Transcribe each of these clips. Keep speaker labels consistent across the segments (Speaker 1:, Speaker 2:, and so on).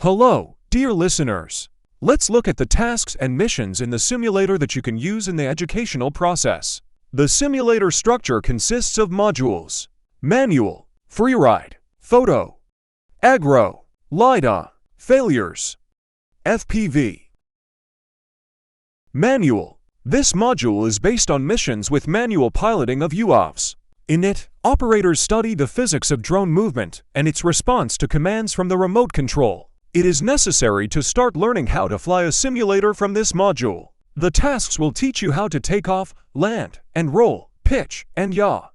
Speaker 1: Hello, dear listeners. Let's look at the tasks and missions in the simulator that you can use in the educational process. The simulator structure consists of modules: manual, freeride, photo, agro, LiDAR, failures, FPV. Manual. This module is based on missions with manual piloting of UAVs. In it, operators study the physics of drone movement and its response to commands from the remote control. It is necessary to start learning how to fly a simulator from this module. The tasks will teach you how to take off, land, and roll, pitch, and yaw.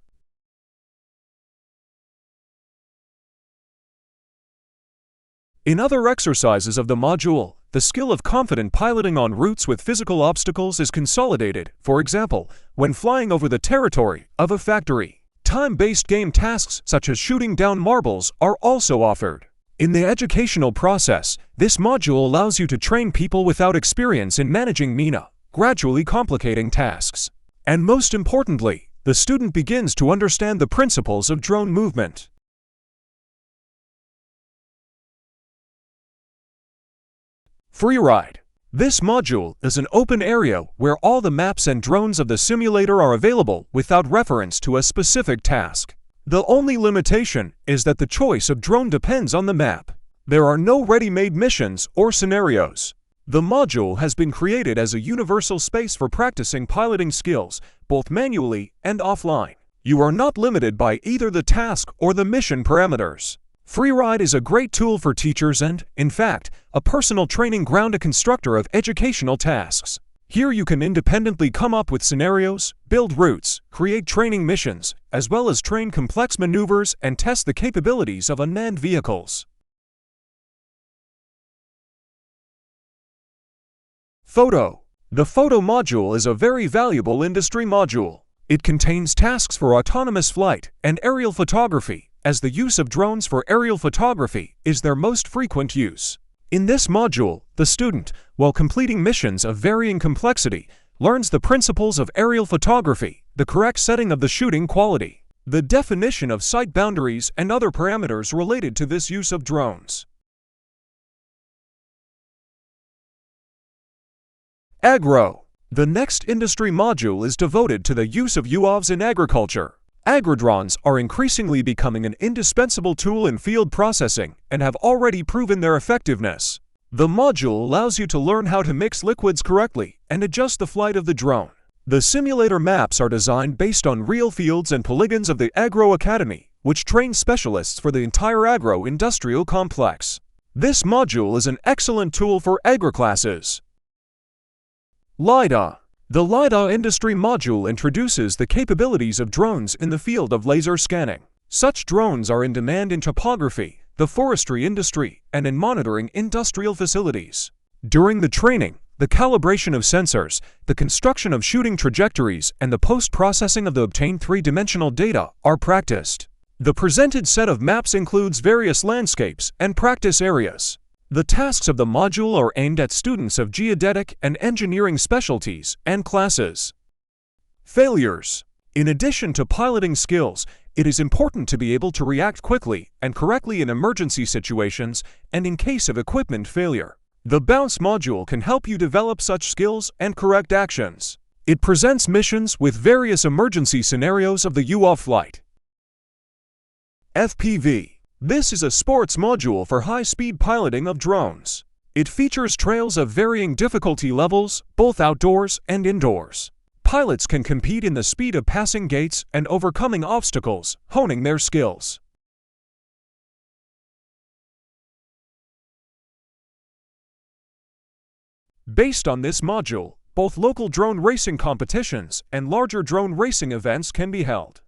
Speaker 1: In other exercises of the module, the skill of confident piloting on routes with physical obstacles is consolidated. For example, when flying over the territory of a factory. Time-based game tasks such as shooting down marbles are also offered. In the educational process, this module allows you to train people without experience in managing MENA, gradually complicating tasks. And most importantly, the student begins to understand the principles of drone movement. Freeride. This module is an open area where all the maps and drones of the simulator are available without reference to a specific task. The only limitation is that the choice of drone depends on the map. There are no ready-made missions or scenarios. The module has been created as a universal space for practicing piloting skills, both manually and offline. You are not limited by either the task or the mission parameters. Freeride is a great tool for teachers and, in fact, a personal training ground, a constructor of educational tasks. Here you can independently come up with scenarios, build routes, create training missions, as well as train complex maneuvers and test the capabilities of unmanned vehicles. Photo. The photo module is a very valuable industry module. It contains tasks for autonomous flight and aerial photography, as the use of drones for aerial photography is their most frequent use. In this module, the student, while completing missions of varying complexity, learns the principles of aerial photography, the correct setting of the shooting quality, the definition of sight boundaries, and other parameters related to this use of drones. Agro. The next industry module is devoted to the use of UAVs in agriculture. Agrodrones are increasingly becoming an indispensable tool in field processing and have already proven their effectiveness. The module allows you to learn how to mix liquids correctly and adjust the flight of the drone. The simulator maps are designed based on real fields and polygons of the Agro Academy, which trains specialists for the entire agro-industrial complex. This module is an excellent tool for agri-classes. LiDAR. The LiDAR industry module introduces the capabilities of drones in the field of laser scanning. Such drones are in demand in topography, the forestry industry, and in monitoring industrial facilities. During the training, the calibration of sensors, the construction of shooting trajectories, and the post-processing of the obtained three-dimensional data are practiced. The presented set of maps includes various landscapes and practice areas. The tasks of the module are aimed at students of geodetic and engineering specialties and classes. Failures. In addition to piloting skills, it is important to be able to react quickly and correctly in emergency situations and in case of equipment failure. The Bounce module can help you develop such skills and correct actions. It presents missions with various emergency scenarios of the UAV flight. FPV. This is a sports module for high-speed piloting of drones. It features trails of varying difficulty levels, both outdoors and indoors. Pilots can compete in the speed of passing gates and overcoming obstacles, honing their skills. Based on this module, both local drone racing competitions and larger drone racing events can be held.